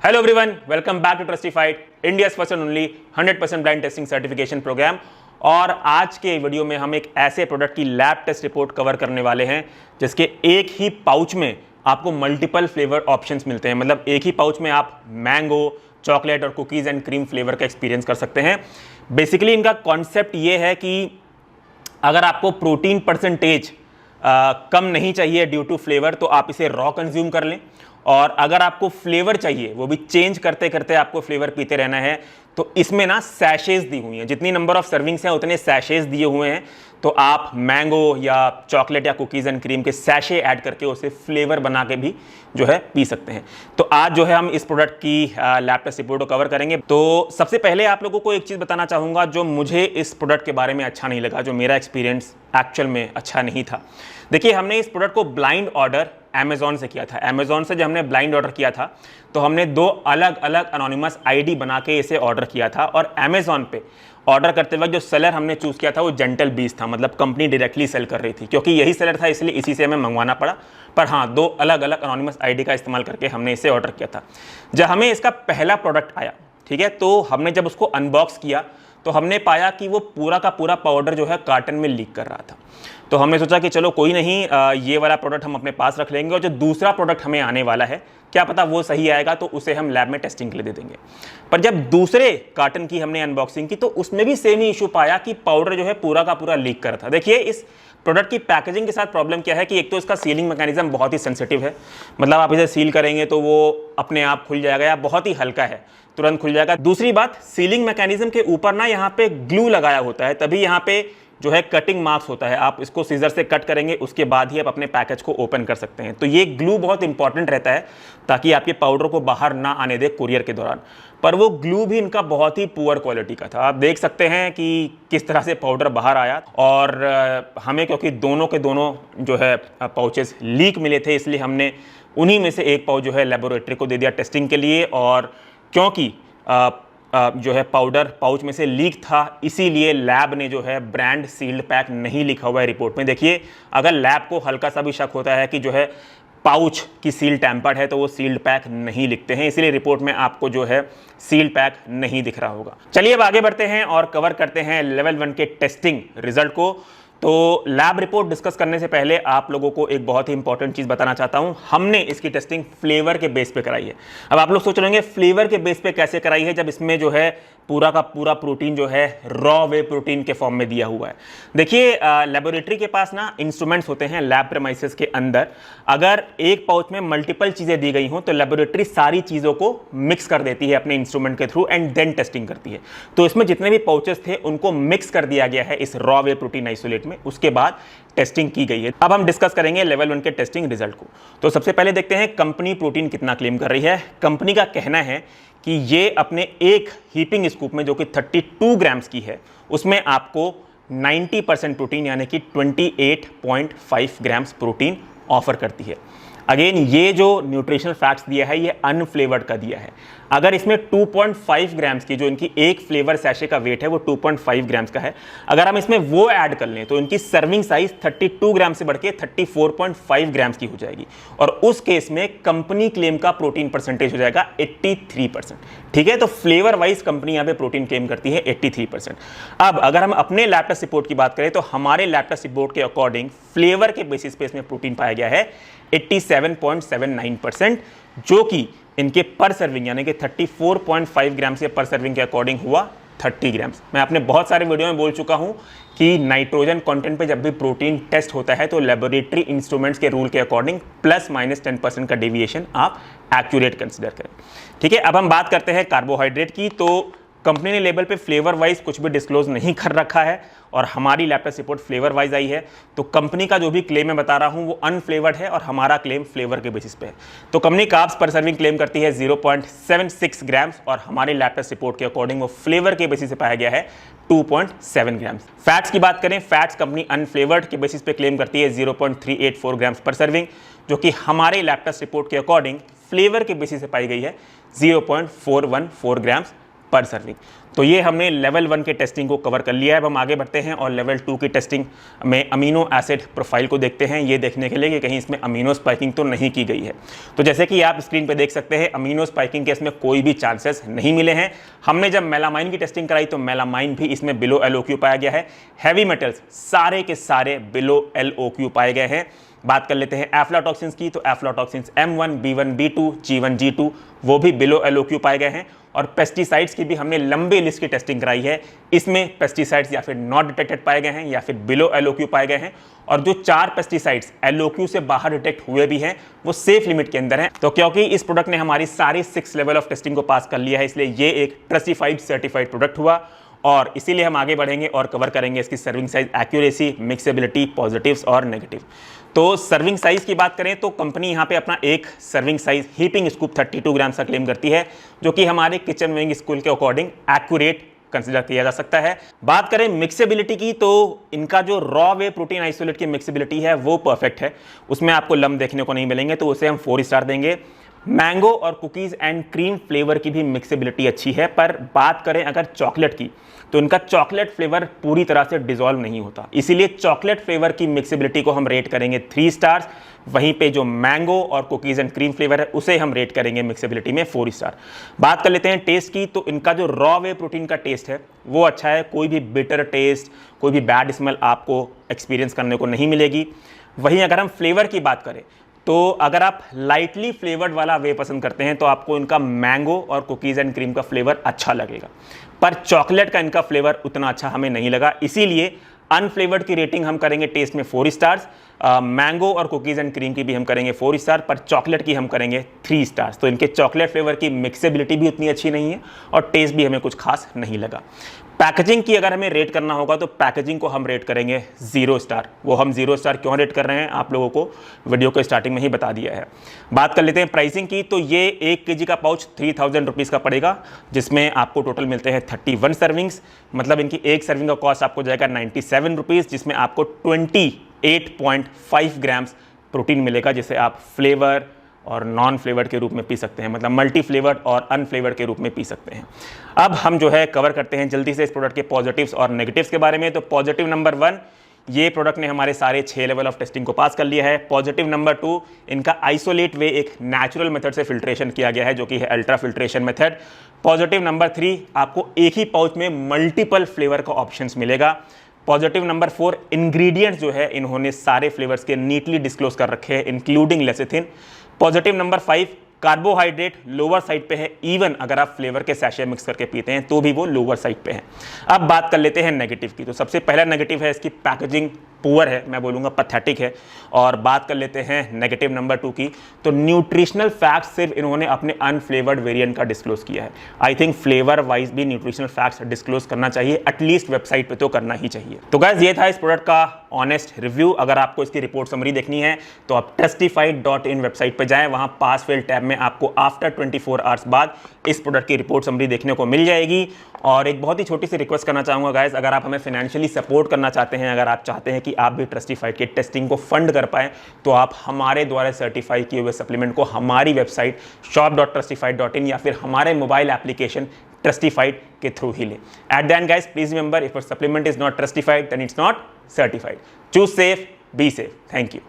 Hello everyone, welcome back to Trustified, India's first and only 100% blind testing certification programme. और आज के video में हम एक ऐसे प्रोडक्ट की लैब टेस्ट रिपोर्ट कवर करने वाले हैं जिसके एक ही पाउच में आपको मल्टीपल फ्लेवर ऑप्शंस मिलते हैं। मतलब एक ही पाउच में आप मैंगो, चॉकलेट और कुकीज़ एंड क्रीम फ्लेवर का एक्सपीरियंस कर सकते हैं। बेसिकली इनका कॉन्सेप्ट ये है कि अगर आपको प्रोटीन परसेंटेज कम नहीं चाहिए ड्यू टू फ्लेवर तो आप इसे रॉ कंज्यूम कर लें, और अगर आपको फ्लेवर चाहिए वो भी चेंज करते करते आपको फ्लेवर पीते रहना है तो इसमें ना सैशेज दी हुई हैं। जितनी नंबर ऑफ सर्विंग्स हैं उतने सैशेज दिए हुए हैं, तो आप मैंगो या चॉकलेट या कुकीज़ एंड क्रीम के सैशे ऐड करके उसे फ्लेवर बना के भी जो है पी सकते हैं। तो आज जो है हम इस प्रोडक्ट की लैब टेस्ट रिपोर्ट को कवर करेंगे। तो सबसे पहले आप लोगों को एक चीज़ बताना चाहूँगा जो मुझे इस प्रोडक्ट के बारे में अच्छा नहीं लगा, जो मेरा एक्सपीरियंस एक्चुअल में अच्छा नहीं था। देखिए, हमने इस प्रोडक्ट को ब्लाइंड ऑर्डर अमेजॉन से किया था। अमेजॉन से जब हमने ब्लाइंड ऑर्डर किया था तो हमने दो अलग अलग अनोनिमस आईडी बना के इसे ऑर्डर किया था, और अमेजॉन पे ऑर्डर करते वक्त जो सेलर हमने चूज़ किया था वो जेंटल बीस्ट था। मतलब कंपनी डायरेक्टली सेल कर रही थी, क्योंकि यही सेलर था इसलिए इसी से हमें मंगवाना पड़ा। पर हाँ, दो अलग अलग अनोनिमस आईडी का इस्तेमाल करके हमने इसे ऑर्डर किया था। जब हमें इसका पहला प्रोडक्ट आया, ठीक है, तो हमने जब उसको अनबॉक्स किया तो हमने पाया कि वो पूरा का पूरा पाउडर जो है कार्टन में लीक कर रहा था। तो हमने सोचा कि चलो कोई नहीं, ये वाला प्रोडक्ट हम अपने पास रख लेंगे, और जो दूसरा प्रोडक्ट हमें आने वाला है क्या पता वो सही आएगा तो उसे हम लैब में टेस्टिंग के लिए दे देंगे। पर जब दूसरे कार्टन की हमने अनबॉक्सिंग की तो उसमें भी सेम ही इशू पाया कि पाउडर जो है पूरा का पूरा लीक कर रहा था। देखिए, इस प्रोडक्ट की पैकेजिंग के साथ प्रॉब्लम क्या है कि एक तो इसका सीलिंग मैकेनिज्म बहुत ही सेंसिटिव है। मतलब आप इसे सील करेंगे तो वो अपने आप खुल जाएगा, या बहुत ही हल्का है तुरंत खुल जाएगा। दूसरी बात, सीलिंग मैकेनिज्म के ऊपर ना यहाँ पे ग्लू लगाया होता है, तभी यहाँ पे जो है कटिंग मार्क्स होता है। आप इसको सीजर से कट करेंगे उसके बाद ही आप अपने पैकेज को ओपन कर सकते हैं। तो ये ग्लू बहुत इंपॉर्टेंट रहता है ताकि आपके पाउडर को बाहर ना आने दे कुरियर के दौरान। पर वो ग्लू भी इनका बहुत ही पुअर क्वालिटी का था। आप देख सकते हैं कि किस तरह से पाउडर बाहर आया। और हमें क्योंकि दोनों के दोनों जो है पाउचेस लीक मिले थे, इसलिए हमने उन्हीं में से एक पाउच जो है लेबोरेटरी को दे दिया टेस्टिंग के लिए। और क्योंकि जो है पाउडर पाउच में से लीक था, इसीलिए लैब ने जो है ब्रांड सील्ड पैक नहीं लिखा हुआ है रिपोर्ट में। देखिए, अगर लैब को हल्का सा भी शक होता है कि जो है पाउच की सील टैम्पर्ड है तो वो सील्ड पैक नहीं लिखते हैं, इसीलिए रिपोर्ट में आपको जो है सील्ड पैक नहीं दिख रहा होगा। चलिए अब आगे बढ़ते हैं और कवर करते हैं लेवल 1 के टेस्टिंग रिजल्ट को। तो लैब रिपोर्ट डिस्कस करने से पहले आप लोगों को एक बहुत ही इंपॉर्टेंट चीज बताना चाहता हूं। हमने इसकी टेस्टिंग फ्लेवर के बेस पे कराई है। अब आप लोग सोच रहे होंगे फ्लेवर के बेस पे कैसे कराई है, जब इसमें जो है पूरा का पूरा प्रोटीन जो है रॉ वे प्रोटीन के फॉर्म में दिया हुआ है। देखिए, लेबोरेटरी के पास ना इंस्ट्रूमेंट्स होते हैं लैब प्रेमाइसेस के अंदर। अगर एक पाउच में मल्टीपल चीजें दी गई हों तो लेबोरेटरी सारी चीजों को मिक्स कर देती है अपने इंस्ट्रूमेंट के थ्रू एंड देन टेस्टिंग करती है। तो इसमें जितने भी पाउचेस थे उनको मिक्स कर दिया गया है इस रॉ वे प्रोटीन आइसोलेट में, उसके बाद टेस्टिंग की गई है। अब हम डिस्कस करेंगे लेवल 1 के टेस्टिंग रिजल्ट को। तो सबसे पहले देखते हैं कंपनी प्रोटीन कितना क्लेम कर रही है। कंपनी का कहना है कि ये अपने एक हीपिंग स्कूप में जो कि 32 ग्राम्स की है उसमें आपको 90% प्रोटीन यानी कि 28.5 ग्राम्स प्रोटीन ऑफर करती है। अगेन, ये जो न्यूट्रिशनल फैक्ट्स दिया है ये अनफ्लेवर्ड का दिया है। अगर इसमें 2.5 ग्राम्स की जो इनकी एक फ्लेवर सैशे का वेट है वो 2.5 ग्राम्स का है, अगर हम इसमें वो ऐड कर लें तो इनकी सर्विंग साइज 32 ग्राम से बढ़ के 34.5 ग्राम्स की हो जाएगी, और उस केस में कंपनी क्लेम का प्रोटीन परसेंटेज हो जाएगा 83%। ठीक है, तो फ्लेवर वाइज कंपनी यहाँ पे प्रोटीन क्लेम करती है 83%। अब अगर हम अपने लैब टेस्ट रिपोर्ट की बात करें तो हमारे लैब टेस्ट रिपोर्ट के अकॉर्डिंग फ्लेवर के बेसिस पे इसमें प्रोटीन पाया गया है 87.79%, जो कि इनके पर सर्विंग यानी कि 34.5 ग्राम से पर सर्विंग के अकॉर्डिंग हुआ 30 ग्राम्स। मैं अपने बहुत सारे वीडियो में बोल चुका हूं कि नाइट्रोजन कंटेंट पे जब भी प्रोटीन टेस्ट होता है तो लेबोरेटरी इंस्ट्रूमेंट्स के रूल के अकॉर्डिंग +-10% का डेविएशन आप एक्यूरेट कंसीडर करें। ठीक है, अब हम बात करते हैं कार्बोहाइड्रेट की। तो कंपनी ने लेबल पे फ्लेवर वाइज कुछ भी डिस्क्लोज नहीं कर रखा है, और हमारी lab test report flavour wise आई है। तो कंपनी का जो भी क्लेम मैं बता रहा हूं वो अनफ्लेवर्ड है और हमारा क्लेम फ्लेवर के बेसिस पे है। तो कंपनी कार्ब्स पर सर्विंग क्लेम करती है 0.76 ग्राम्स, और हमारी लैब टेस्ट रिपोर्ट के अकॉर्डिंग वो फ्लेवर के बेसिस पे पाया गया है 2.7 ग्राम्स। फैट्स की बात करें, फैट्स कंपनी अनफ्लेवर्ड के बेसिस पे क्लेम करती है 0.384 ग्राम्स पर सर्विंग, जो कि हमारे लैब टेस्ट रिपोर्ट के अकॉर्डिंग फ्लेवर के बेसिस पे पाई गई है 0.414 ग्राम्स पर सर्विंग। तो ये हमने लेवल 1 के टेस्टिंग को कवर कर लिया है। अब हम आगे बढ़ते हैं और लेवल 2 की टेस्टिंग में अमीनो एसिड प्रोफाइल को देखते हैं, ये देखने के लिए कि कहीं इसमें अमीनो स्पाइकिंग तो नहीं की गई है। तो जैसे कि आप स्क्रीन पे देख सकते हैं, अमीनो स्पाइकिंग के इसमें कोई भी चांसेस नहीं मिले हैं। हमने जब मेलामाइन की टेस्टिंग कराई तो मेलामाइन भी इसमें बिलो LOQ पाया गया है। हैवी मेटल्स सारे के सारे बिलो LOQ पाए गए हैं। बात कर लेते हैं एफ्लाटॉक्सिन्स की, तो aflatoxins M1, B1, B2, G1, G2 वो भी बिलो LOQ पाए गए हैं। और पेस्टिसाइड्स की भी हमने लंबी लिस्ट की टेस्टिंग कराई है, इसमें पेस्टिसाइड्स या फिर नॉट डिटेक्टेड पाए गए हैं या फिर बिलो LOQ पाए गए हैं। और जो 4 पेस्टिसाइड्स LOQ से बाहर डिटेक्ट हुए भी हैं वो सेफ लिमिट के अंदर हैं। तो क्योंकि इस प्रोडक्ट ने हमारी सारी 6 लेवल ऑफ टेस्टिंग को पास कर लिया है, इसलिए ये एक ट्रस्टिफाइड सर्टिफाइड प्रोडक्ट हुआ। और इसीलिए हम आगे बढ़ेंगे और कवर करेंगे इसकी सर्विंग साइज, एक्यूरेसी, मिक्सेबिलिटी, पॉजिटिव्स और नेगेटिव। तो सर्विंग साइज की बात करें तो कंपनी यहाँ पे अपना एक सर्विंग साइज हीपिंग स्कूप 32 ग्राम का क्लेम करती है, जो कि हमारे किचन विंग स्कूल के अकॉर्डिंग एक्यूरेट कंसीडर किया जा सकता है। बात करें मिक्सेबिलिटी की, तो इनका जो रॉ वे प्रोटीन आइसोलेट की मिक्सेबिलिटी है वो परफेक्ट है, उसमें आपको लम्ब देखने को नहीं मिलेंगे, तो उसे हम 4 स्टार देंगे। मैंगो और कुकीज़ एंड क्रीम फ्लेवर की भी मिक्सेबिलिटी अच्छी है, पर बात करें अगर चॉकलेट की तो इनका चॉकलेट फ्लेवर पूरी तरह से डिसॉल्व नहीं होता, इसीलिए चॉकलेट फ्लेवर की मिक्सेबिलिटी को हम रेट करेंगे 3 स्टार्स। वहीं पे जो मैंगो और कुकीज़ एंड क्रीम फ्लेवर है उसे हम रेट करेंगे मिक्सेबिलिटी में 4 स्टार। बात कर लेते हैं टेस्ट की, तो इनका जो रॉ वे प्रोटीन का टेस्ट है वो अच्छा है, कोई भी बिटर टेस्ट, कोई भी बैड स्मेल आपको एक्सपीरियंस करने को नहीं मिलेगी। वहीं अगर हम फ्लेवर की बात करें तो अगर आप लाइटली फ्लेवर्ड वाला वे पसंद करते हैं तो आपको इनका मैंगो और कुकीज़ एंड क्रीम का फ्लेवर अच्छा लगेगा, पर चॉकलेट का इनका फ्लेवर उतना अच्छा हमें नहीं लगा, इसीलिए अनफ्लेवर्ड की रेटिंग हम करेंगे टेस्ट में 4 स्टार्स। मैंगो और कुकीज़ एंड क्रीम की भी हम करेंगे 4 स्टार, पर चॉकलेट की हम करेंगे 3 स्टार्स। तो इनके चॉकलेट फ्लेवर की मिक्सेबिलिटी भी उतनी अच्छी नहीं है और टेस्ट भी हमें कुछ खास नहीं लगा। पैकेजिंग की अगर हमें रेट करना होगा तो पैकेजिंग को हम रेट करेंगे 0 स्टार। वो हम 0 स्टार क्यों रेट कर रहे हैं आप लोगों को वीडियो को स्टार्टिंग में ही बता दिया है। बात कर लेते हैं प्राइसिंग की, तो ये 1 kg का पाउच 3000 रुपीज़ का पड़ेगा, जिसमें आपको टोटल मिलते हैं 31 सर्विंग्स, मतलब इनकी एक सर्विंग का कॉस्ट आपको जाएगा 97 रुपीज़, जिसमें आपको 28.5 ग्राम्स प्रोटीन मिलेगा, जिसे आप फ्लेवर और नॉन फ्लेवर्ड के रूप में पी सकते हैं, मतलब मल्टी फ्लेवर्ड और अनफ्लेवर्ड के रूप में पी सकते हैं। अब हम जो है कवर करते हैं जल्दी से इस प्रोडक्ट के पॉजिटिव्स और नेगेटिव्स के बारे में। तो पॉजिटिव नंबर 1, ये प्रोडक्ट ने हमारे सारे 6 लेवल ऑफ टेस्टिंग को पास कर लिया है। पॉजिटिव नंबर 2, इनका आइसोलेट वे एक नेचुरल मेथड से फिल्ट्रेशन किया गया है, जो कि है ultra filtration method. Positive number 3, आपको एक ही पाउच में मल्टीपल फ्लेवर का ऑप्शंस मिलेगा। पॉजिटिव नंबर 4, इंग्रेडिएंट्स जो है इन्होंने सारे फ्लेवर्स के नीटली डिस्क्लोज कर रखे हैं, including lecithin. Positive number 5, carbohydrate lower side पे है, इवन अगर आप फ्लेवर के सैशे मिक्स करके पीते हैं तो भी वो लोअर साइड पे है। अब बात कर लेते हैं नेगेटिव की, तो सबसे पहला नेगेटिव है इसकी पैकेजिंग पुअर है, मैं बोलूँगा पैथेटिक है। और बात कर लेते हैं नेगेटिव नंबर 2 की, तो न्यूट्रिशनल फैक्ट्स सिर्फ इन्होंने अपने अनफ्लेवर्ड वेरिएंट का डिस्क्लोज किया है। आई थिंक फ्लेवर वाइज भी न्यूट्रिशनल फैक्ट्स डिस्क्लोज करना चाहिए, एटलीस्ट वेबसाइट पे तो करना ही चाहिए। तो गाइस ये था इस प्रोडक्ट का ऑनेस्ट रिव्यू। अगर आपको इसकी रिपोर्ट समरी देखनी है तो आप टेस्टिफाइड.in वेबसाइट पर जाएं, वहां पास फेल टैब में आपको आफ्टर 24 आवर्स बाद इस प्रोडक्ट की रिपोर्ट समरी देखने को मिल जाएगी। और एक बहुत ही छोटी सी रिक्वेस्ट करना चाहूँगा गाइस, अगर आप हमें फाइनेंशियली सपोर्ट करना चाहते हैं, अगर आप चाहते हैं कि आप भी ट्रस्टिफाइड के टेस्टिंग को फंड कर पाएं, तो आप हमारे द्वारा सर्टिफाई किए हुए सप्लीमेंट को हमारी वेबसाइट shop.trustified.in या फिर हमारे मोबाइल एप्लीकेशन ट्रस्टिफाइड के थ्रू ही लें। At the end guys, please remember, if your supplement is not Trustified then it's not certified. Choose safe, be safe. Thank you.